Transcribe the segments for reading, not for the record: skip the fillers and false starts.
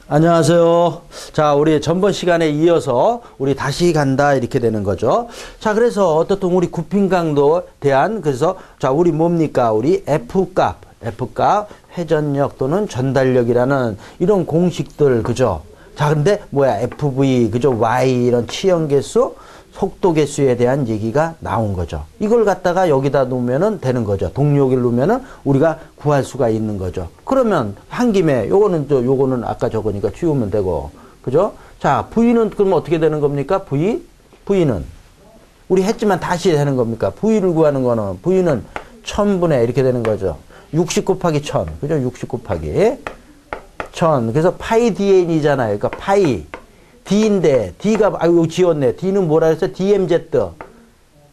안녕하세요. 자, 우리 전번 시간에 이어서 우리 다시 간다 이렇게 되는 거죠. 자, 그래서 어떻든 우리 굽힌 강도에 대한 그래서 자, 우리 뭡니까? 우리 F값, 회전력 또는 전달력이라는 이런 공식들 그죠? 자, 근데 뭐야? FV 그죠? Y 이런 치형 개수, 속도 개수에 대한 얘기가 나온 거죠. 이걸 갖다가 여기다 놓으면은 되는 거죠. 동력을 놓으면은 우리가 구할 수가 있는 거죠. 그러면 한 김에 요거는 아까 저거니까 치우면 되고. 그죠? 자, V는 그럼 어떻게 되는 겁니까? V는 우리 했지만 다시 되는 겁니까? V를 구하는 거는 V는 1000분의 이렇게 되는 거죠. 60 곱하기 1000. 그죠? 60 곱하기 1000. 그래서 파이 DN이잖아요. 그러니까 파이 D인데, D가, 아이고, 지웠네. D는 뭐라 했어요? DMZ.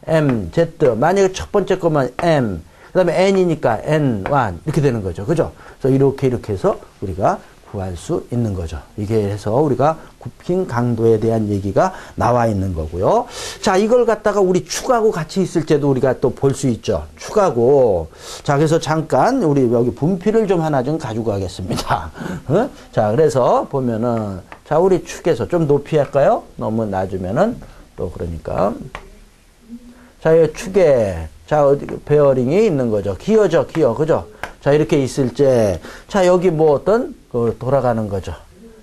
MZ. 만약에 첫 번째 것만 M. 그 다음에 N이니까 N1. 이렇게 되는 거죠. 그죠? 그래서 이렇게 해서 우리가 구할 수 있는 거죠. 이게 해서 우리가 굽힌 강도에 대한 얘기가 나와 있는 거고요. 자, 이걸 갖다가 우리 축하고 같이 있을 때도 우리가 또 볼 수 있죠. 축하고. 자, 그래서 잠깐 우리 여기 분필을 좀 하나 좀 가지고 가겠습니다. 자, 그래서 보면은 자, 우리 축에서 좀 높이 할까요? 너무 낮으면은 또 그러니까. 자, 이 축에 자, 어디 베어링이 있는 거죠. 기어죠, 기어. 그죠? 자, 이렇게 있을 때 자, 여기 뭐 어떤 돌아가는 거죠.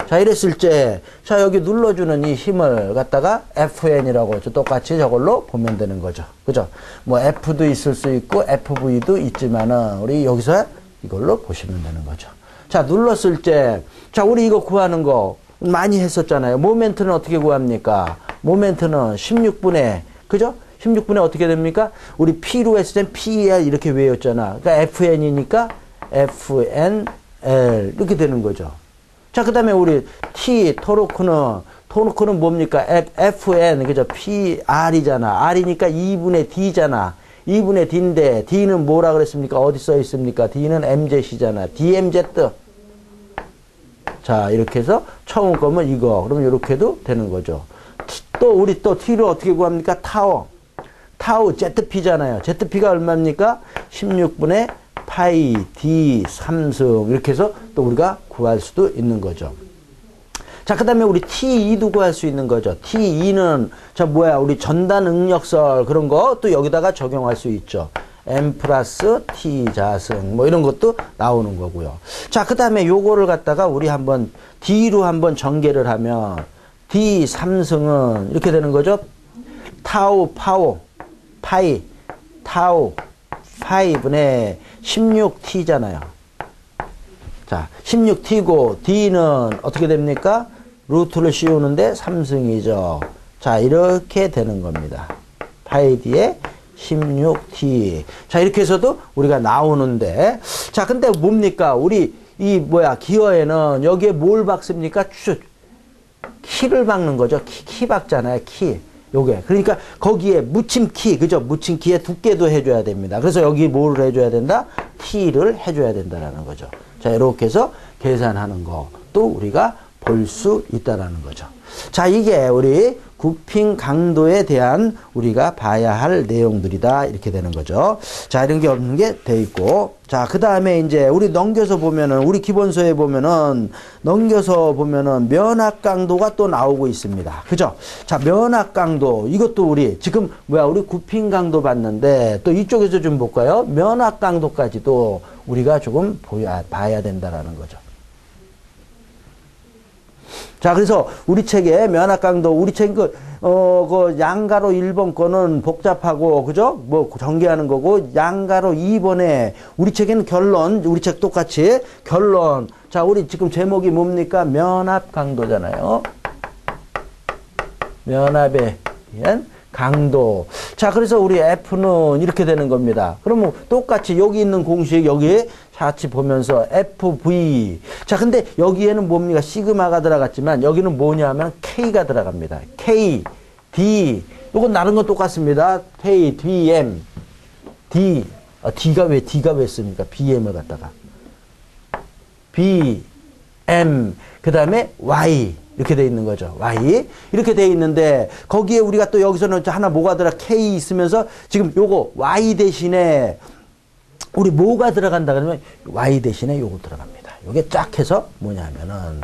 자, 이랬을 때 자, 여기 눌러주는 이 힘을 갖다가 FN이라고 똑같이 저걸로 보면 되는 거죠. 그죠? 뭐 F도 있을 수 있고 FV도 있지만은 우리 여기서 이걸로 보시면 되는 거죠. 자, 눌렀을 때 자, 우리 이거 구하는 거 많이 했었잖아요. 모멘트는 어떻게 구합니까? 모멘트는 16분의 그죠? 16분의 어떻게 됩니까? 우리 P로 했을 땐 PL 이렇게 외웠잖아. 그러니까 FN이니까 FNL 이렇게 되는 거죠. 자, 그 다음에 우리 T, 토르크는 뭡니까? FN, 그죠? PR이잖아. R이니까 2분의 D잖아. 2분의 D인데, D는 뭐라 그랬습니까? 어디 써 있습니까? D는 MZ이잖아. DMZ. 자, 이렇게 해서 처음 거면 이거. 그러면 이렇게도 되는 거죠. 또 우리 또 T를 어떻게 구합니까? 타우 ZP잖아요. ZP가 얼마입니까? 16분의 파이 D 3승 이렇게 해서 또 우리가 구할 수도 있는 거죠. 자, 그 다음에 우리 T2도 구할 수 있는 거죠. T2는 자, 뭐야? 우리 전단 응력설 그런 거 또 여기다가 적용할 수 있죠. M 플러스 T 자승 뭐 이런 것도 나오는 거고요. 자, 그 다음에 요거를 갖다가 우리 한번 D로 한번 전개를 하면 D 3승은 이렇게 되는 거죠. 타우 파이 타우 5분의 16T잖아요. 자, 16T고 D는 어떻게 됩니까? 루트를 씌우는데 3승이죠. 자, 이렇게 되는 겁니다. 파이 D에 16T. 자, 이렇게 해서도 우리가 나오는데 자, 근데 뭡니까? 우리 이 기어에는 여기에 뭘 박습니까? 키를 박는 거죠. 키 박잖아요. 키. 요게. 그러니까 거기에 묻힘키, 그죠? 묻힘키의 두께도 해줘야 됩니다. 그래서 여기 뭘 해줘야 된다? T를 해줘야 된다라는 거죠. 자, 이렇게 해서 계산하는 것도 우리가 볼 수 있다라는 거죠. 자, 이게 우리 굽힌 강도에 대한 우리가 봐야 할 내용들이다. 이렇게 되는 거죠. 자, 이런 게 없는 게 돼 있고. 자, 그 다음에 이제 우리 넘겨서 보면은, 우리 기본서에 보면은, 넘겨서 보면은 면학 강도가 또 나오고 있습니다. 그죠? 자, 면학 강도. 이것도 우리 지금 우리 굽힌 강도 봤는데 또 이쪽에서 좀 볼까요? 면학 강도까지도 우리가 조금 봐야 된다라는 거죠. 자, 그래서 우리 책에 면학 강도, 우리 책 그 양가로 1번 거는 복잡하고, 그죠? 뭐, 전개하는 거고, 양가로 2번에, 우리 책에는 결론, 우리 책 똑같이, 결론. 자, 우리 지금 제목이 뭡니까? 면합 강도잖아요. 면합에 대한 강도. 자, 그래서 우리 F는 이렇게 되는 겁니다. 그러면 똑같이 여기 있는 공식, 여기에 같이 보면서 FV. 자, 근데 여기에는 뭡니까? 시그마가 들어갔지만 여기는 뭐냐면 K가 들어갑니다. K, D. 요건 다른 건 똑같습니다. K, D, M. D. D가 왜 씁니까? BM을 갖다가. B, M. 그 다음에 Y. 이렇게 돼 있는 거죠. Y. 이렇게 돼 있는데, 거기에 우리가 또 여기서는 하나 뭐가 들어? K 있으면서 지금 요거 Y 대신에 우리 뭐가 들어간다 그러면 Y 대신에 요거 들어갑니다. 요게 쫙 해서 뭐냐면은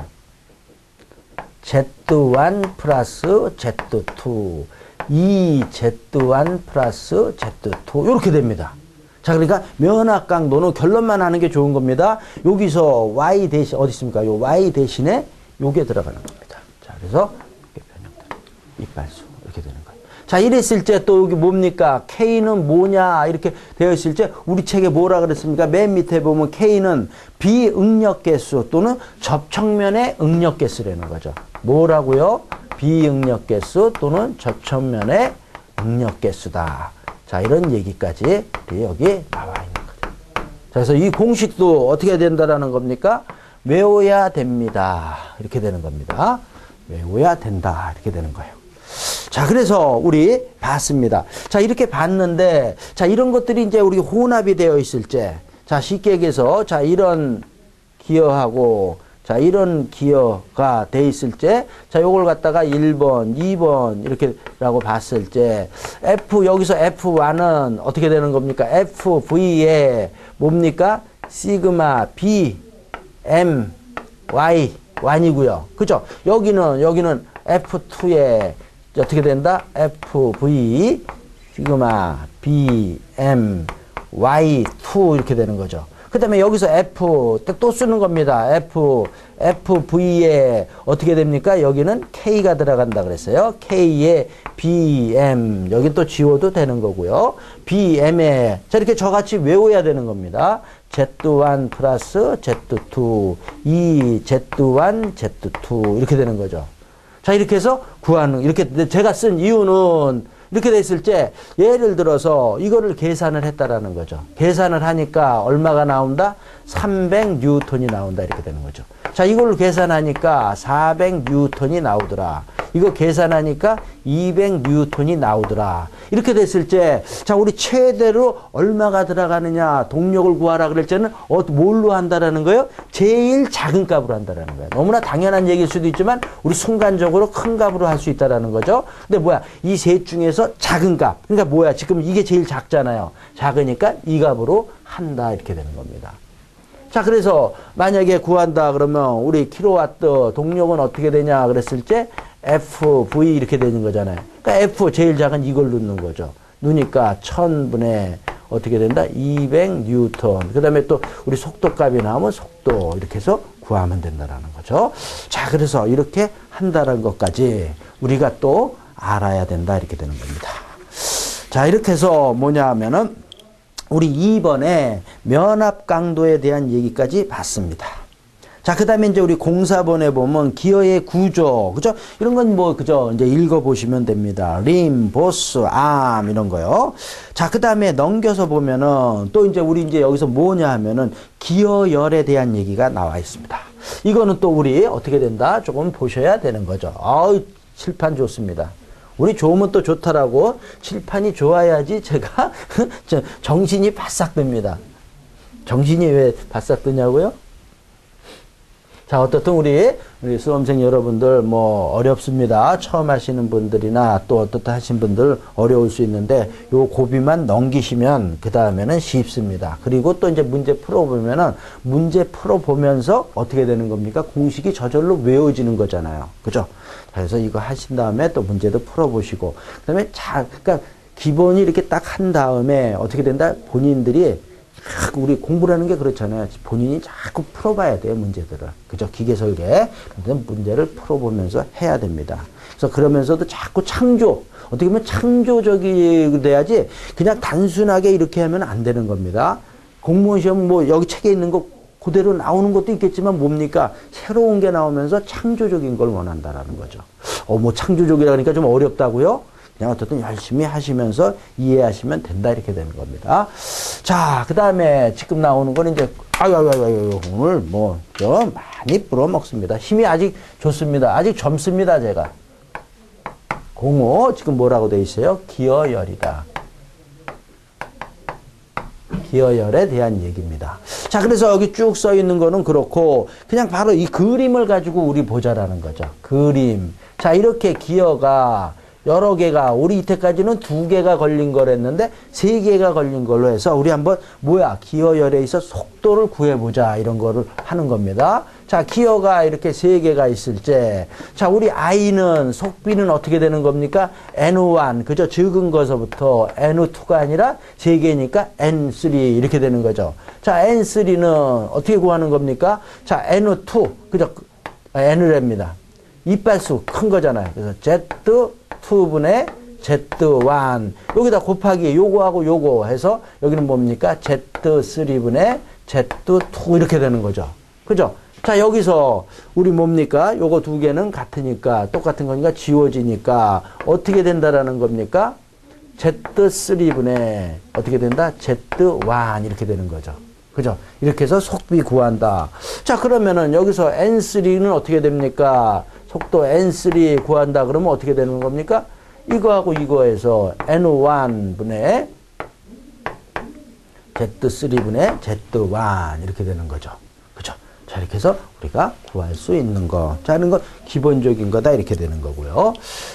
Z1 플러스 Z2 2Z1 플러스 Z2 이렇게 됩니다. 자, 그러니까 면학 강도는 결론만 하는 게 좋은 겁니다. 여기서 Y 대신 어디 있습니까? 요 Y 대신에 요게 들어가는 겁니다. 자, 그래서 이렇게 변형돼. 이빨수 이렇게 되는 거예요. 자, 이랬을 때 또 여기 뭡니까? K는 뭐냐? 이렇게 되어 있을 때 우리 책에 뭐라 그랬습니까? 맨 밑에 보면 K는 비응력 개수 또는 접촉면의 응력 개수라는 거죠. 뭐라고요? 비응력 개수 또는 접촉면의 응력 개수다. 자, 이런 얘기까지 여기 나와 있는 거죠. 자, 그래서 이 공식도 어떻게 해야 된다라는 겁니까? 외워야 됩니다. 이렇게 되는 겁니다. 외워야 된다. 이렇게 되는 거예요. 자, 그래서 우리 봤습니다. 자, 이렇게 봤는데, 자, 이런 것들이 이제 우리 혼합이 되어 있을 때, 자, 쉽게 얘기해서, 자, 이런 기어하고, 자, 이런 기어가 돼 있을 때, 자, 요걸 갖다가 1번, 2번, 이렇게라고 봤을 때, 여기서 F1은 어떻게 되는 겁니까? FV에 뭡니까? 시그마 B, M, Y, 1이고요. 그죠? 여기는 F2에 어떻게 된다? FV, 시그마 B, M, Y2 이렇게 되는 거죠. 그 다음에 여기서 F 또 쓰는 겁니다. FV에 어떻게 됩니까? 여기는 K가 들어간다 그랬어요. K에 BM, 여기 또 지워도 되는 거고요. BM에, 자, 이렇게 저같이 외워야 되는 겁니다. Z1 플러스 Z2, Z1, Z2, 이렇게 되는 거죠. 자, 이렇게 해서 구하는, 이렇게 제가 쓴 이유는 이렇게 됐을 때 예를 들어서 이거를 계산을 했다라는 거죠. 계산을 하니까 얼마가 나온다? 300뉴턴이 나온다. 이렇게 되는 거죠. 자, 이걸 계산하니까 400뉴턴이 나오더라. 이거 계산하니까 200뉴턴이 나오더라. 이렇게 됐을 때, 자, 우리 최대로 얼마가 들어가느냐, 동력을 구하라 그럴 때는 뭘로 한다라는 거예요? 제일 작은 값으로 한다라는 거예요. 너무나 당연한 얘기일 수도 있지만, 우리 순간적으로 큰 값으로 할 수 있다라는 거죠. 근데 뭐야? 이 셋 중에서 작은 값. 그러니까 뭐야? 지금 이게 제일 작잖아요. 작으니까 이 값으로 한다. 이렇게 되는 겁니다. 자, 그래서 만약에 구한다 그러면 우리 킬로와트 동력은 어떻게 되냐 그랬을 때 FV 이렇게 되는 거잖아요. 그러니까 F 제일 작은 이걸 넣는 거죠. 넣으니까 1000분의 어떻게 된다? 200뉴턴. 그 다음에 또 우리 속도값이 나오면 속도 이렇게 해서 구하면 된다라는 거죠. 자, 그래서 이렇게 한다는 것까지 우리가 또 알아야 된다 이렇게 되는 겁니다. 자, 이렇게 해서 뭐냐 하면은 우리 2번에 면압 강도에 대한 얘기까지 봤습니다. 자, 그 다음에 이제 우리 공사본에 보면 기어의 구조, 그죠? 이런 건 뭐, 그죠? 이제 읽어보시면 됩니다. 림, 보스, 암, 이런 거요. 자, 그 다음에 넘겨서 보면은 또 이제 우리 이제 여기서 뭐냐 하면은 기어열에 대한 얘기가 나와 있습니다. 이거는 또 우리 어떻게 된다? 조금 보셔야 되는 거죠. 칠판 좋습니다. 우리 좋으면 또 좋다라고 칠판이 좋아야지 제가 정신이 바싹 듭니다. 정신이 왜 바싹 드냐고요? 자, 어떻든 우리 수험생 여러분들 뭐 어렵습니다. 처음 하시는 분들이나 또 어떻든 하신 분들 어려울 수 있는데 요 고비만 넘기시면 그 다음에는 쉽습니다. 그리고 또 이제 문제 풀어보면은 문제 풀어보면서 어떻게 되는 겁니까? 공식이 저절로 외워지는 거잖아요. 그죠? 그래서 이거 하신 다음에 또 문제도 풀어보시고 그다음에 그러니까 기본이 이렇게 딱 한 다음에 어떻게 된다? 본인들이 우리 공부라는 게 그렇잖아요. 본인이 자꾸 풀어봐야 돼요, 문제들을. 그죠? 기계 설계. 문제를 풀어보면서 해야 됩니다. 그래서 그러면서도 자꾸 어떻게 보면 창조적이 돼야지 그냥 단순하게 이렇게 하면 안 되는 겁니다. 공무원 시험 뭐 여기 책에 있는 거 그대로 나오는 것도 있겠지만 뭡니까? 새로운 게 나오면서 창조적인 걸 원한다라는 거죠. 뭐 창조적이라 그러니까 좀 어렵다고요? 그냥 어쨌든 열심히 하시면서 이해하시면 된다 이렇게 되는 겁니다. 자, 그 다음에 지금 나오는 건 이제 오늘 뭐 좀 많이 불어먹습니다. 힘이 아직 좋습니다. 아직 젊습니다, 제가. 05 지금 뭐라고 돼 있어요? 기어열이다. 기어열에 대한 얘기입니다. 자, 그래서 여기 쭉 써 있는 거는 그렇고 그냥 바로 이 그림을 가지고 우리 보자라는 거죠. 그림. 자, 이렇게 기어가 여러 개가, 우리 이때까지는 2개가 걸린 거랬는데 3개가 걸린 걸로 해서 우리 한번 기어열에 있어 속도를 구해보자 이런 거를 하는 겁니다. 자, 기어가 이렇게 3개가 있을 때, 자, 우리 i는 속비는 어떻게 되는 겁니까? n1, 그죠? 적은 거서부터 n2가 아니라 3개니까 n3 이렇게 되는 거죠. 자, n3는 어떻게 구하는 겁니까? 자, n2, 그죠? n을합니다. 이빨수 큰 거잖아요. 그래서 z2분의 z1 여기다 곱하기 요거하고 요거 해서 여기는 뭡니까? z3분의 z2 이렇게 되는 거죠. 그죠? 자, 여기서 우리 뭡니까? 요거 2개는 같으니까 똑같은 거니까 지워지니까 어떻게 된다라는 겁니까? z3분의 어떻게 된다? z1 이렇게 되는 거죠. 그죠? 이렇게 해서 속비 구한다. 자, 그러면은 여기서 n3는 어떻게 됩니까? 속도 n3 구한다 그러면 어떻게 되는 겁니까? 이거하고 이거에서 n1분의 z3분의 z1 이렇게 되는 거죠. 그죠? 자, 이렇게 해서 우리가 구할 수 있는 거. 자, 이런 건 기본적인 거다. 이렇게 되는 거고요.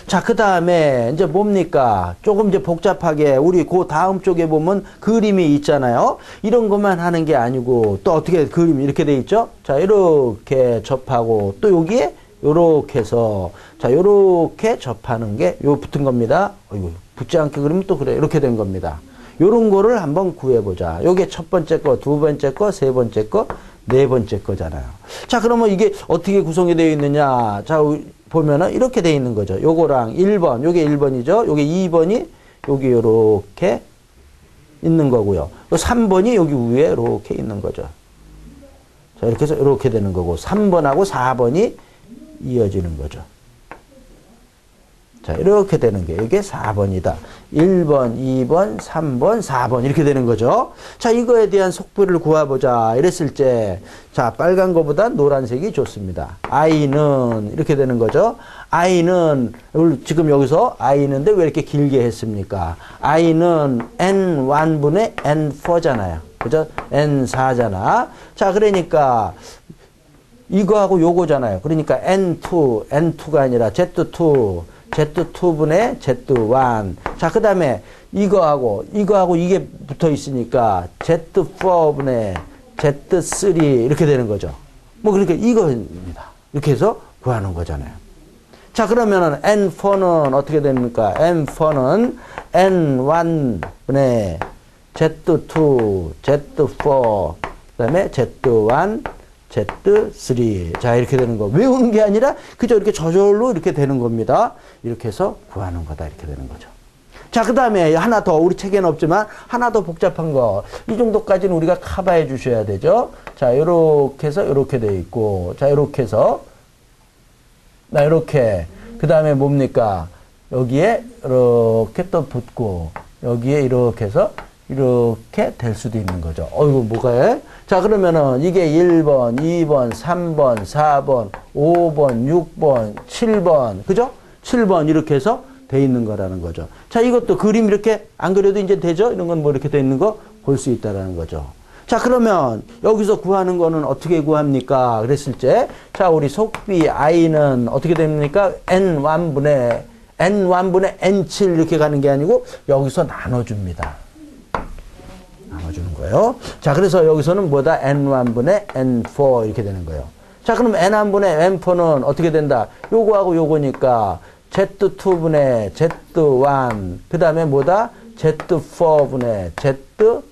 자, 그 다음에 이제 뭡니까? 조금 이제 복잡하게 우리 그 다음 쪽에 보면 그림이 있잖아요. 이런 것만 하는 게 아니고 또 어떻게 그림이 이렇게 돼 있죠? 자, 이렇게 접하고 또 여기에 요렇게 해서 자, 요렇게 접하는 게 요 붙은 겁니다. 어이구, 붙지 않게 그리면 또 그래. 이렇게 된 겁니다. 요런 거를 한번 구해보자. 요게 첫 번째 거, 두 번째 거, 세 번째 거, 네 번째 거잖아요. 자, 그러면 이게 어떻게 구성이 되어 있느냐. 자, 보면은 이렇게 되어 있는 거죠. 요거랑 1번, 요게 1번이죠. 요게 2번이 여기 요렇게 있는 거고요. 3번이 여기 위에 이렇게 있는 거죠. 자, 이렇게 해서 이렇게 되는 거고 3번하고 4번이 이어지는 거죠. 자, 이렇게 되는 게 이게 4번이다. 1번, 2번, 3번, 4번 이렇게 되는 거죠. 자, 이거에 대한 속비를 구해보자. 이랬을 때 자, 빨간 거보다 노란색이 좋습니다. i는 이렇게 되는 거죠. i는 지금 여기서 i는데 왜 이렇게 길게 했습니까? i는 n1분의 n4잖아요. 그죠? n4잖아. 자, 그러니까 이거하고 요거잖아요. 그러니까 N2가 아니라 Z2분의 Z1. 자, 그 다음에 이거하고 이게 붙어 있으니까 Z4분의 Z3 이렇게 되는 거죠. 뭐, 그러니까 이거입니다. 이렇게 해서 구하는 거잖아요. 자, 그러면은 N4는 어떻게 됩니까? N4는 N1분의 Z2, Z4, 그 다음에 Z1, Z3. 자, 이렇게 되는 거. 외우는 게 아니라 그저 이렇게 저절로 이렇게 되는 겁니다. 이렇게 해서 구하는 거다. 이렇게 되는 거죠. 자, 그 다음에 하나 더, 우리 책에는 없지만 하나 더 복잡한 거. 이 정도까지는 우리가 커버해 주셔야 되죠. 자, 요렇게 해서 요렇게 돼 있고, 자, 요렇게 해서, 요렇게. 그 다음에 뭡니까? 여기에 이렇게 또 붙고, 여기에 이렇게 해서 이렇게 될 수도 있는 거죠. 어이구, 뭐가 해? 자, 그러면은 이게 1번, 2번, 3번, 4번, 5번, 6번, 7번. 그죠? 7번 이렇게 해서 돼 있는 거라는 거죠. 자, 이것도 그림 이렇게 안 그려도 이제 되죠? 이런 건 뭐 이렇게 돼 있는 거 볼 수 있다라는 거죠. 자, 그러면 여기서 구하는 거는 어떻게 구합니까? 그랬을 때, 자, 우리 속비 i는 어떻게 됩니까? n1분의 n7 이렇게 가는 게 아니고 여기서 나눠줍니다. 나눠주는 거예요. 자, 그래서 여기서는 뭐다? n1분의 n4 이렇게 되는 거예요. 자, 그럼 n1분의 n4는 어떻게 된다? 요거하고 요거니까 z2분의 z1 그 다음에 뭐다? z4분의 z3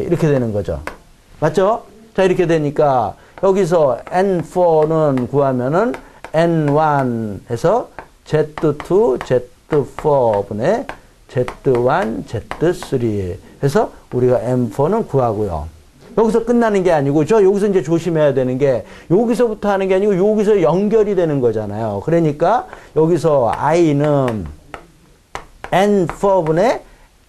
이렇게 되는 거죠. 맞죠? 자, 이렇게 되니까 여기서 n4는 구하면은 n1 해서 z2 z4분의 z1 z3 해서 우리가 m4는 구하고요. 여기서 끝나는 게 아니고 여기서 이제 조심해야 되는 게 여기서부터 하는 게 아니고 여기서 연결이 되는 거잖아요. 그러니까 여기서 i는 n4분의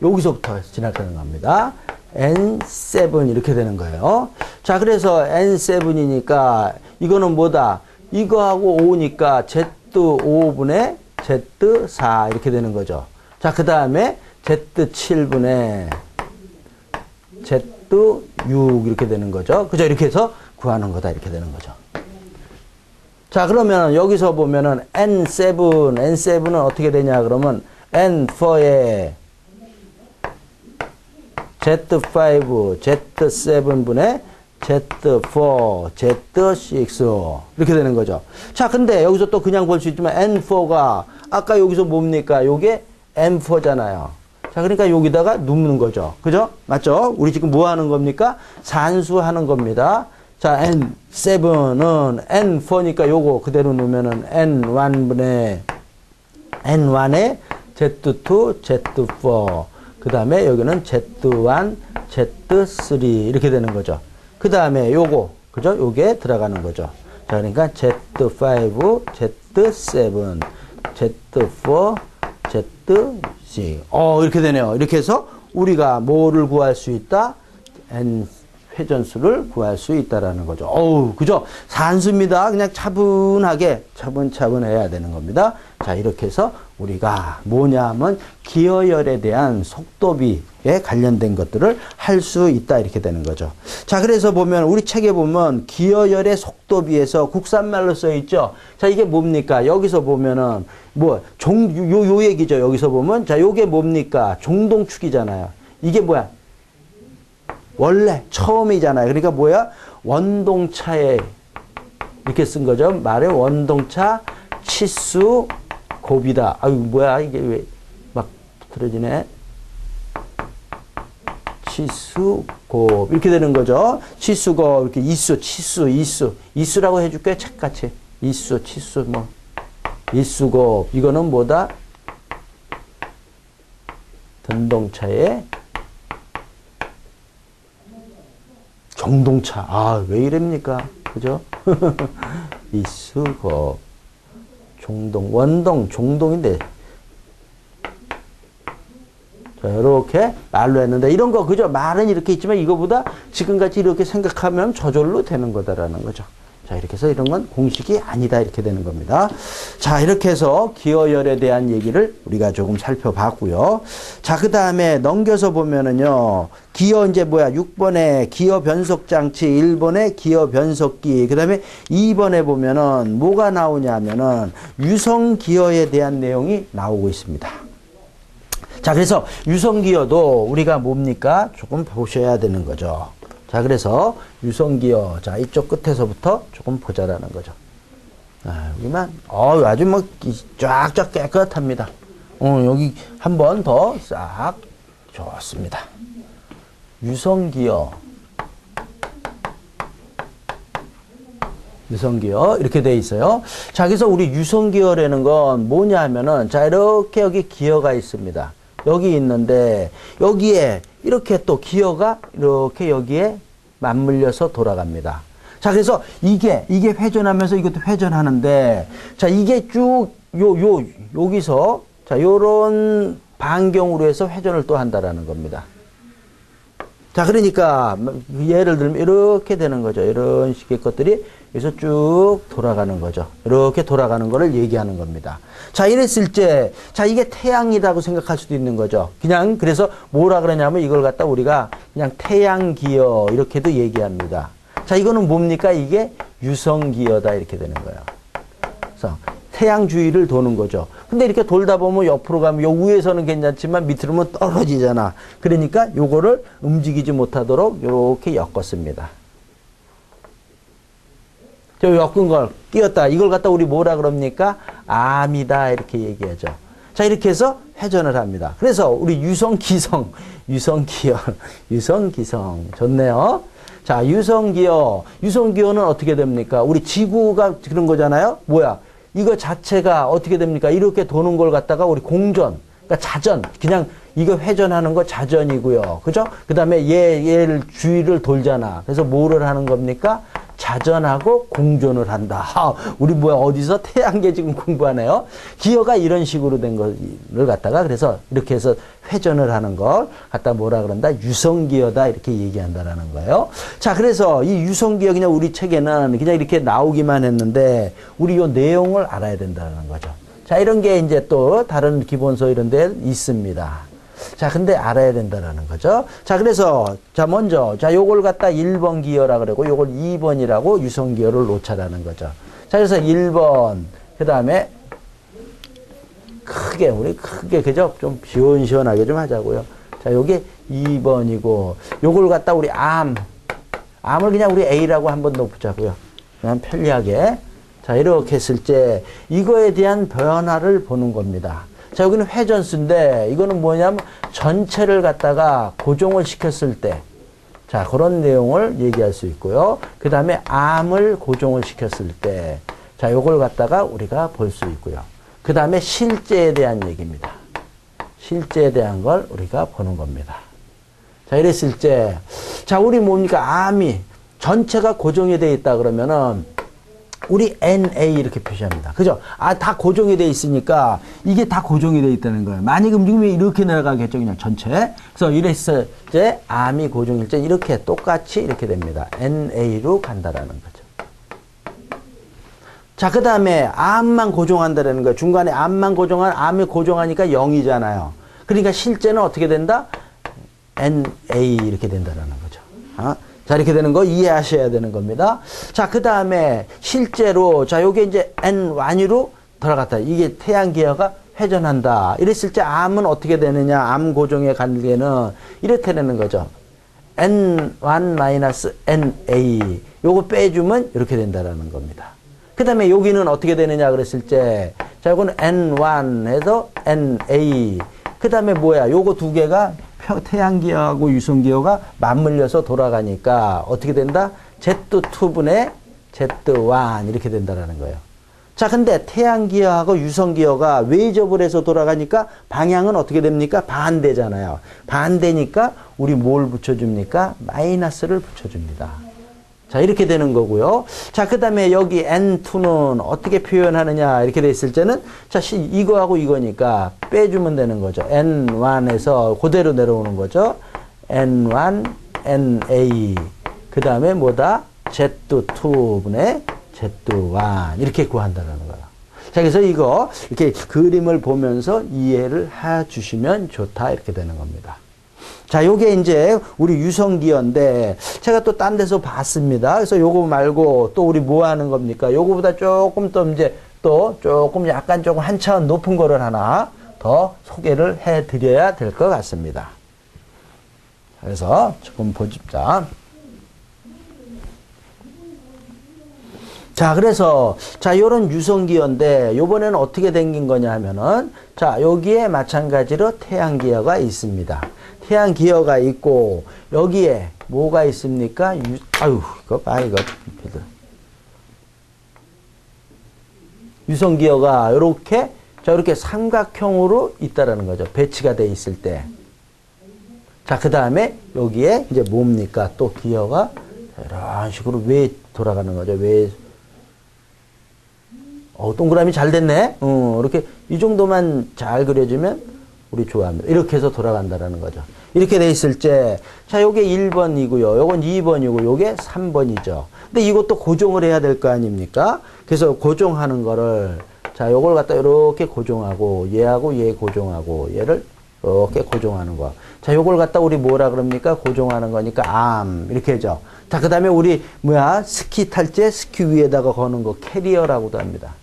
여기서부터 지나가는 겁니다. n7 이렇게 되는 거예요. 자, 그래서 n7이니까 이거는 뭐다? 이거하고 5니까 z5분의 z4 이렇게 되는 거죠. 자, 그 다음에 z7분의 z6 이렇게 되는 거죠. 그죠? 이렇게 해서 구하는 거다. 이렇게 되는 거죠. 자, 그러면 여기서 보면은 N7은 어떻게 되냐, 그러면 N4에 Z5, Z7분의 Z4, Z6 이렇게 되는 거죠. 자, 근데 여기서 또 그냥 볼 수 있지만 N4가 아까 여기서 뭡니까? 요게 M4잖아요. 자, 그러니까 여기다가 눕는 거죠. 그죠? 맞죠? 우리 지금 뭐 하는 겁니까? 산수하는 겁니다. 자, N7은 N4니까 요거 그대로 놓으면은 N1분의 N1에 Z2, Z4. 그 다음에 여기는 Z1, Z3 이렇게 되는 거죠. 그 다음에 요거, 그죠? 요게 들어가는 거죠. 자, 그러니까 Z5, Z7, Z4, Z6. 이렇게 되네요. 이렇게 해서 우리가 뭐를 구할 수 있다? N 회전수를 구할 수 있다라는 거죠. 그죠? 산수입니다. 그냥 차분하게, 차분차분 해야 되는 겁니다. 자, 이렇게 해서 우리가 뭐냐 하면 기어열에 대한 속도비에 관련된 것들을 할 수 있다. 이렇게 되는 거죠. 자, 그래서 보면 우리 책에 보면 기어열의 속도비에서 국산말로 써 있죠. 자, 이게 뭡니까? 여기서 보면은 요 얘기죠. 여기서 보면 자, 요게 뭡니까? 종동축이잖아요. 이게 뭐야? 원래 처음이잖아요. 그러니까 뭐야? 원동차에 이렇게 쓴 거죠. 말에 원동차 치수 곱이다. 아유, 뭐야? 이게 왜 막 틀어지네. 치수곱 이렇게 되는 거죠. 치수곱 이렇게 이수라고 해줄게. 책같이 치수 뭐 이수곱 이거는 뭐다? 전동차의 종동차. 왜 이랍니까? 그죠? 이수곱 종동 원동 종동인데 자, 이렇게 말로 했는데 이런 거 그죠? 말은 이렇게 있지만 이거보다 지금같이 이렇게 생각하면 저절로 되는 거다라는 거죠. 자, 이렇게 해서 이런 건 공식이 아니다 이렇게 되는 겁니다. 자, 이렇게 해서 기어열에 대한 얘기를 우리가 조금 살펴봤고요. 자, 그 다음에 넘겨서 보면은요. 기어 이제 뭐야? 6번에 기어 변속 장치, 1번에 기어 변속기, 그 다음에 2번에 보면은 뭐가 나오냐면은 유성 기어에 대한 내용이 나오고 있습니다. 자, 그래서 유성 기어도 우리가 뭡니까? 조금 보셔야 되는 거죠. 자, 그래서 유성기어. 자, 이쪽 끝에서부터 조금 보자라는 거죠. 여기만, 아주 뭐, 쫙쫙 깨끗합니다. 여기 한 번 더 싹 좋습니다. 유성기어. 이렇게 돼 있어요. 자, 그래서 우리 유성기어라는 건 뭐냐 하면은, 자, 이렇게 여기 기어가 있습니다. 여기 있는데, 여기에 이렇게 또 기어가 이렇게 여기에 맞물려서 돌아갑니다. 자, 그래서 이게 회전하면서 이것도 회전하는데, 자, 이게 쭉, 여기서, 자, 요런 반경으로 해서 회전을 또 한다라는 겁니다. 자, 그러니까, 예를 들면 이렇게 되는 거죠. 이런 식의 것들이 여기서 쭉 돌아가는 거죠. 이렇게 돌아가는 거를 얘기하는 겁니다. 자, 이랬을 때, 자, 이게 태양이라고 생각할 수도 있는 거죠. 그냥, 그래서 뭐라 그러냐면 이걸 갖다 우리가 그냥 태양기어, 이렇게도 얘기합니다. 자, 이거는 뭡니까? 이게 유성기어다, 이렇게 되는 거예요. 그래서 태양 주위를 도는 거죠. 근데 이렇게 돌다 보면 옆으로 가면 요 위에서는 괜찮지만 밑으로 오면 떨어지잖아. 그러니까 요거를 움직이지 못하도록 이렇게 엮었습니다. 저 엮은 걸 끼웠다. 이걸 갖다 우리 뭐라 그럽니까? 암이다. 이렇게 얘기하죠. 자, 이렇게 해서 회전을 합니다. 그래서 우리 유성기성. 좋네요. 자, 유성기어는 어떻게 됩니까? 우리 지구가 그런 거잖아요? 뭐야? 이거 자체가 어떻게 됩니까? 이렇게 도는 걸 갖다가 우리 공전, 그러니까 자전, 그냥 이거 회전하는 거 자전이고요. 그죠? 그 다음에 얘를 주위를 돌잖아. 그래서 뭐를 하는 겁니까? 자전하고 공존을 한다. 우리 뭐야, 어디서 태양계 지금 공부하네요? 기어가 이런 식으로 된 거를 갖다가 그래서 이렇게 해서 회전을 하는 걸 갖다 뭐라 그런다? 유성기어다. 이렇게 얘기한다라는 거예요. 자, 그래서 이 유성기어 그냥 우리 책에는 그냥 이렇게 나오기만 했는데 우리 요 내용을 알아야 된다는 거죠. 자, 이런 게 이제 또 다른 기본서 이런 데 있습니다. 자, 근데 알아야 된다는 거죠. 자, 그래서, 자, 먼저, 자, 요걸 갖다 1번 기어라 그러고, 요걸 2번이라고 유성기어를 놓자라는 거죠. 자, 그래서 1번. 그 다음에 우리 크게, 그죠? 좀 시원시원하게 좀 하자고요. 자, 요게 2번이고, 요걸 갖다 우리 암을 그냥 우리 A라고 한번 넣어보자고요. 그냥 편리하게. 자, 이렇게 했을 때, 이거에 대한 변화를 보는 겁니다. 자, 여기는 회전수인데, 이거는 뭐냐면, 전체를 갖다가 고정을 시켰을 때, 자, 그런 내용을 얘기할 수 있고요. 그 다음에 암을 고정을 시켰을 때, 자, 요걸 갖다가 우리가 볼 수 있고요. 그 다음에 실제에 대한 얘기입니다. 실제에 대한 걸 우리가 보는 겁니다. 자, 이랬을 때, 자, 우리 뭡니까? 암이 전체가 고정이 되어 있다 그러면은, 우리 NA 이렇게 표시합니다. 그죠? 다 고정이 되어 있으니까, 이게 다 고정이 되어 있다는 거예요. 만약 움직이면 이렇게 내려가겠죠, 그냥 전체. 그래서 이랬을 때, 암이 고정일 때, 이렇게 똑같이 이렇게 됩니다. NA로 간다라는 거죠. 자, 그 다음에 암만 고정한다라는 거예요. 중간에 암이 고정하니까 0이잖아요. 그러니까 실제는 어떻게 된다? NA 이렇게 된다라는 거죠. 자, 이렇게 되는 거 이해하셔야 되는 겁니다. 자, 그 다음에 실제로, 자, 요게 이제 N1으로 들어갔다. 이게 태양기어가 회전한다. 이랬을 때 암은 어떻게 되느냐? 암 고정의 관계는 이렇게 되는 거죠. N1-NA. 요거 빼주면 이렇게 된다라는 겁니다. 그 다음에 여기는 어떻게 되느냐 그랬을 때, 자, 요거는 N1에서 NA. 그 다음에 뭐야? 요거 두 개가 태양기어하고 유성기어가 맞물려서 돌아가니까 어떻게 된다? Z2분의 Z1 이렇게 된다라는 거예요. 자, 근데 태양기어하고 유성기어가 외접을 해서 돌아가니까 방향은 어떻게 됩니까? 반대잖아요. 반대니까 우리 뭘 붙여줍니까? 마이너스를 붙여줍니다. 자, 이렇게 되는 거고요. 자, 그 다음에 여기 N2는 어떻게 표현하느냐 이렇게 돼 있을 때는, 자, 이거하고 이거니까 빼주면 되는 거죠. N1에서 그대로 내려오는 거죠. N1, NA. 그 다음에 뭐다? Z2분의 Z1. 이렇게 구한다는 거야. 자, 그래서 이거 이렇게 그림을 보면서 이해를 해 주시면 좋다. 이렇게 되는 겁니다. 자, 요게 이제 우리 유성기어인데, 제가 또 딴 데서 봤습니다. 그래서 요거 말고 또 우리 뭐 하는 겁니까? 요거보다 조금 더 이제 또 조금 약간 조금 한 차원 높은 거를 하나 더 소개를 해 드려야 될 것 같습니다. 그래서 조금 보자. 자, 그래서, 자, 요런 유성기어인데, 요번에는 어떻게 생긴 거냐 하면은, 자, 여기에 마찬가지로 태양기어가 있습니다. 태양기어가 있고, 여기에 뭐가 있습니까? 이거 봐, 이거. 유성기어가 요렇게, 자, 이렇게 삼각형으로 있다라는 거죠. 배치가 돼 있을 때. 자, 그 다음에 여기에 이제 뭡니까? 또 기어가 이런 식으로 왜 돌아가는 거죠? 왜 동그라미 잘 됐네. 이렇게 이 정도만 잘 그려주면 우리 좋아합니다. 이렇게 해서 돌아간다라는 거죠. 이렇게 돼 있을 때, 자, 요게 1번이고요. 요건 2번이고, 요게 3번이죠. 근데 이것도 고정을 해야 될 거 아닙니까? 그래서 고정하는 거를, 자, 요걸 갖다 이렇게 고정하고, 얘하고 얘 고정하고, 얘를 이렇게 고정하는 거. 자, 요걸 갖다 우리 뭐라 그럽니까? 고정하는 거니까 암. 이렇게 하죠. 자, 그 다음에 우리 스키 탈 때 스키 위에다가 거는 거 캐리어라고도 합니다.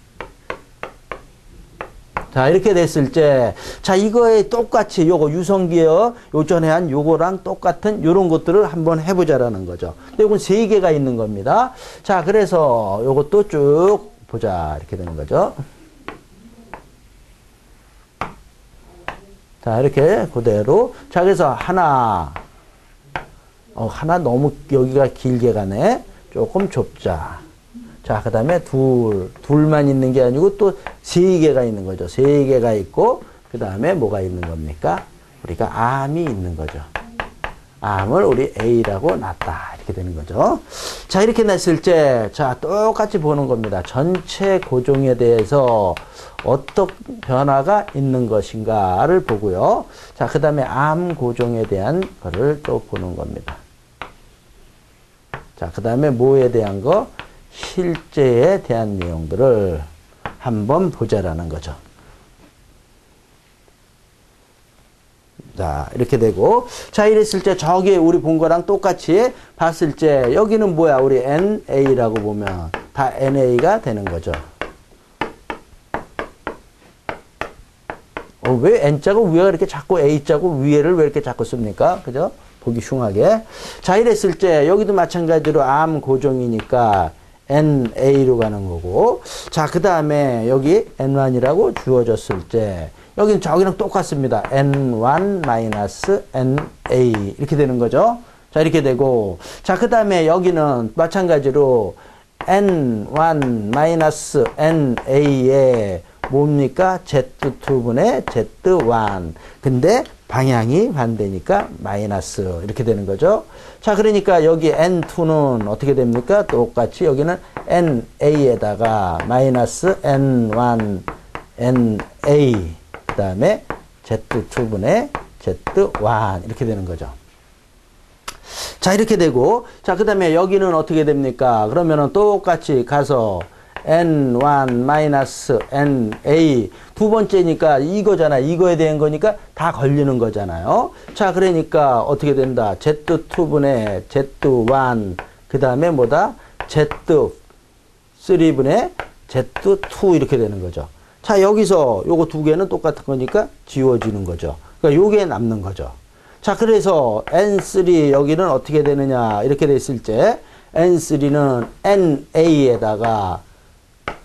자, 이렇게 됐을 때, 자, 이거에 똑같이 요거 유성기어 요전에 한 요거랑 똑같은 요런 것들을 한번 해보자라는 거죠. 근데 요건 3개가 있는 겁니다. 자, 그래서 요것도 쭉 보자. 이렇게 되는 거죠. 자, 이렇게 그대로. 자, 그래서 하나 너무 여기가 길게 가네. 조금 좁자. 자, 그 다음에 둘만 있는 게 아니고 또 3개가 있는 거죠. 3개가 있고, 그 다음에 뭐가 있는 겁니까? 우리가 암이 있는 거죠. 암을 우리 A라고 놨다. 이렇게 되는 거죠. 자, 이렇게 냈을 때, 자, 똑같이 보는 겁니다. 전체 고정에 대해서 어떤 변화가 있는 것인가를 보고요. 자, 그 다음에 암 고정에 대한 거를 또 보는 겁니다. 자, 그 다음에 뭐에 대한 거? 실제에 대한 내용들을 한번 보자라는 거죠. 자, 이렇게 되고, 자, 이랬을 때 저기 우리 본 거랑 똑같이 봤을 때 여기는 뭐야? 우리 NA라고 보면 다 NA가 되는 거죠. 왜 N자고 위에가 이렇게 자꾸 A자고 위에를 왜 이렇게 자꾸 씁니까? 그죠? 보기 흉하게. 자, 이랬을 때 여기도 마찬가지로 암 고정이니까 NA로 가는 거고. 자, 그 다음에 여기 N1이라고 주어졌을 때 여기는 저기랑 똑같습니다. N1 마이너스 NA 이렇게 되는 거죠. 자, 이렇게 되고. 자, 그 다음에 여기는 마찬가지로 N1 마이너스 NA에 뭡니까? Z2분의 Z1. 근데 방향이 반대니까 마이너스 이렇게 되는 거죠. 자, 그러니까 여기 N2는 어떻게 됩니까? 똑같이 여기는 NA에다가 마이너스 N1 NA 그 다음에 Z2분의 Z1 이렇게 되는 거죠. 자, 이렇게 되고, 자, 그 다음에 여기는 어떻게 됩니까? 그러면은 똑같이 가서 N1 마이너스 NA 두 번째니까 이거잖아. 이거에 대한 거니까 다 걸리는 거잖아요. 자, 그러니까 어떻게 된다? Z2분의 Z1 그 다음에 뭐다? Z3분의 Z2 이렇게 되는 거죠. 자, 여기서 요거 두 개는 똑같은 거니까 지워지는 거죠. 그러니까 요게 남는 거죠. 자, 그래서 N3 여기는 어떻게 되느냐 이렇게 됐을 때 N3는 NA에다가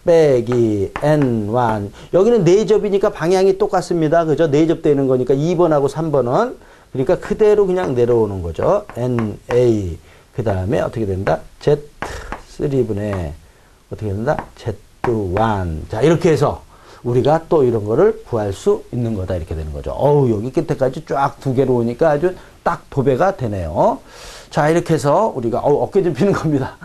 빼기 N1 여기는 4접이니까 방향이 똑같습니다. 그죠? 4접 되는 거니까 2번하고 3번은 그러니까 그대로 그냥 내려오는 거죠. NA 그 다음에 어떻게 된다? Z3분의 어떻게 된다? Z1 자, 이렇게 해서 우리가 또 이런 거를 구할 수 있는 거다 이렇게 되는 거죠. 어우, 여기 끝에까지 쫙 두 개로 오니까 아주 딱 도배가 되네요. 자, 이렇게 해서 우리가 어깨 좀 피는 겁니다.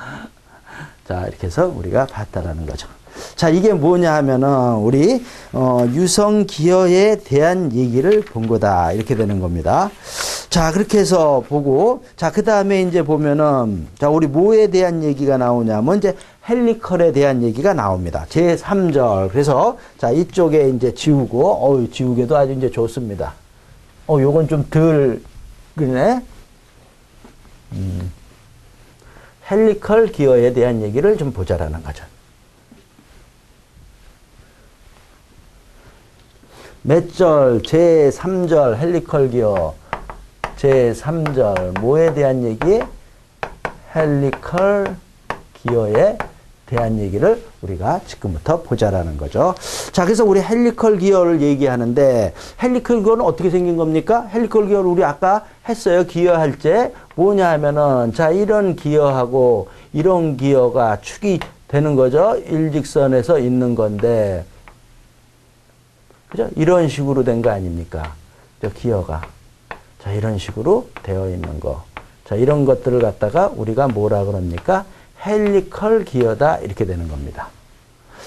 자, 이렇게 해서 우리가 봤다라는 거죠. 자, 이게 뭐냐 하면은 우리 유성 기여에 대한 얘기를 본 거다 이렇게 되는 겁니다. 자, 그렇게 해서 보고 자, 그 다음에 이제 보면은 자, 우리 뭐에 대한 얘기가 나오냐면 이제 헬리컬에 대한 얘기가 나옵니다. 제 3절. 그래서 자, 이쪽에 이제 지우고 지우개도 아주 이제 좋습니다. 요건 좀 덜 그러네. 헬리컬 기어에 대한 얘기를 좀 보자라는 거죠. 몇 절? 제 3절 헬리컬 기어. 제 3절 뭐에 대한 얘기? 헬리컬 기어에 대한 얘기를 우리가 지금부터 보자라는 거죠. 자, 그래서 우리 헬리컬 기어를 얘기하는데 헬리컬 기어는 어떻게 생긴 겁니까? 헬리컬 기어를 우리 아까 했어요. 기어할 때 뭐냐 하면은 자, 이런 기어하고 이런 기어가 축이 되는 거죠. 일직선에서 있는 건데 그죠? 이런 식으로 된 거 아닙니까? 저 기어가 자, 이런 식으로 되어 있는 거. 자, 이런 것들을 갖다가 우리가 뭐라 그럽니까? 헬리컬 기어다 이렇게 되는 겁니다.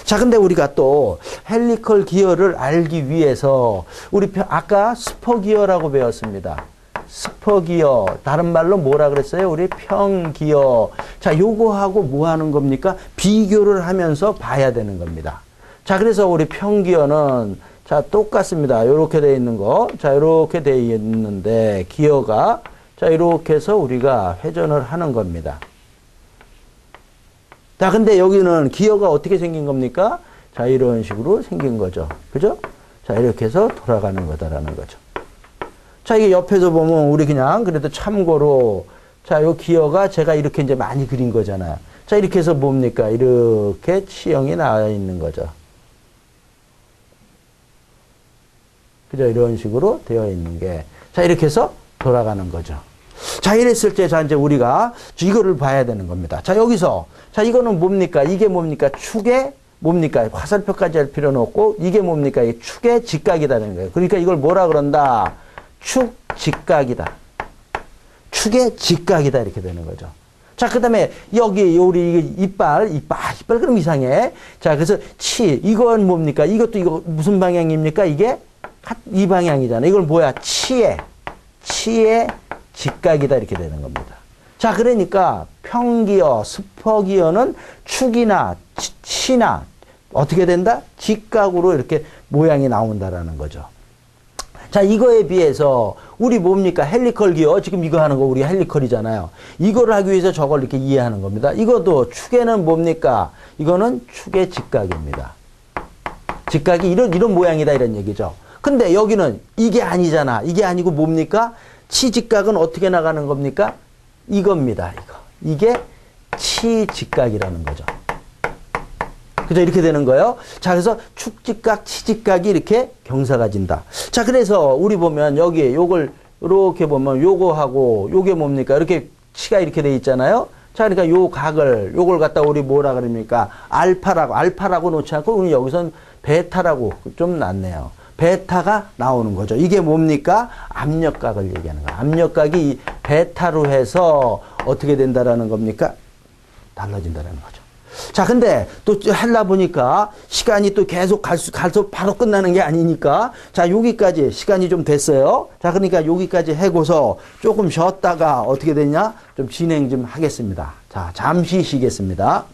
자, 근데 우리가 또 헬리컬 기어를 알기 위해서 우리 아까 스포 기어라고 배웠습니다. 스포 기어 다른 말로 뭐라 그랬어요? 우리 평 기어. 자, 요거하고 뭐 하는 겁니까? 비교를 하면서 봐야 되는 겁니다. 자, 그래서 우리 평 기어는 자, 똑같습니다. 요렇게 돼 있는 거. 자, 요렇게 돼 있는데 기어가 자, 이렇게 해서 우리가 회전을 하는 겁니다. 자, 근데 여기는 기어가 어떻게 생긴 겁니까? 자, 이런 식으로 생긴 거죠. 그죠? 자, 이렇게 해서 돌아가는 거다라는 거죠. 자, 이게 옆에서 보면 우리 그냥 그래도 참고로 자, 요 기어가 제가 이렇게 이제 많이 그린 거잖아요. 자, 이렇게 해서 뭡니까? 이렇게 치형이 나와 있는 거죠. 그죠? 이런 식으로 되어 있는 게. 자, 이렇게 해서 돌아가는 거죠. 자, 이랬을 때, 자, 이제 우리가 이거를 봐야 되는 겁니다. 자, 여기서, 자, 이거는 뭡니까? 이게 뭡니까? 축의 뭡니까? 화살표까지 할 필요는 없고, 이게 뭡니까? 이 축의 직각이라는 거예요. 그러니까 이걸 뭐라 그런다? 축 직각이다. 축의 직각이다. 이렇게 되는 거죠. 자, 그 다음에 여기, 우리 이빨 그럼 이상해. 자, 그래서 이건 뭡니까? 이것도 이거 무슨 방향입니까? 이게 이 방향이잖아. 이걸 뭐야? 치의 직각이다 이렇게 되는 겁니다. 자, 그러니까 평기어, 스퍼기어는 축이나 치나 어떻게 된다? 직각으로 이렇게 모양이 나온다라는 거죠. 자, 이거에 비해서 우리 뭡니까? 헬리컬 기어. 지금 이거 하는 거 우리 헬리컬이잖아요. 이거를 하기 위해서 저걸 이렇게 이해하는 겁니다. 이것도 축에는 뭡니까? 이거는 축의 직각입니다. 직각이 이런 모양이다 이런 얘기죠. 근데 여기는 이게 아니잖아. 이게 아니고 뭡니까? 치직각은 어떻게 나가는 겁니까? 이겁니다. 이게 치직각이라는 거죠. 그죠? 이렇게 되는 거예요. 자, 그래서 축직각, 치직각이 이렇게 경사가 진다. 자, 그래서 우리 보면 여기 요걸 이렇게 보면 요거하고 요게 뭡니까? 이렇게 치가 이렇게 돼 있잖아요. 자, 그러니까 요 각을 요걸 갖다 우리 뭐라 그럽니까? 알파라고 놓지 않고 우리 여기선 베타라고 좀 낫네요. 베타가 나오는 거죠. 이게 뭡니까? 압력각을 얘기하는 거예요. 압력각이 베타로 해서 어떻게 된다라는 겁니까? 달라진다라는 거죠. 자, 근데 또 하려 보니까 시간이 또 계속 갈수록 바로 끝나는 게 아니니까 자, 여기까지 시간이 좀 됐어요. 자, 그러니까 여기까지 해고서 조금 쉬었다가 어떻게 되냐? 좀 진행 좀 하겠습니다. 자, 잠시 쉬겠습니다.